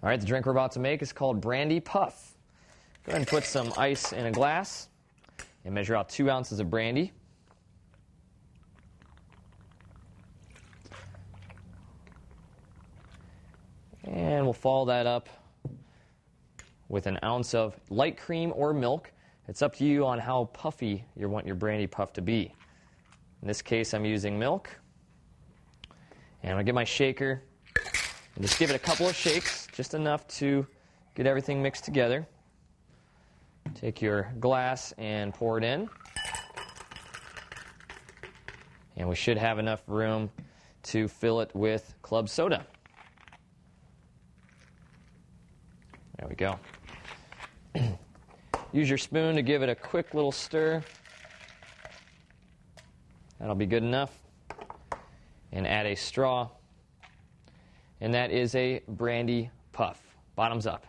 All right, the drink we're about to make is called Brandy Puff. Go ahead and put some ice in a glass and measure out 2 ounces of brandy. And we'll follow that up with an ounce of light cream or milk. It's up to you on how puffy you want your Brandy Puff to be. In this case, I'm using milk. And I'm going to get my shaker and just give it a couple of shakes, just enough to get everything mixed together. Take your glass and pour it in. And we should have enough room to fill it with club soda. There we go. Use your spoon to give it a quick little stir. That'll be good enough. And add a straw. And that is a Brandy Puff. Bottoms up.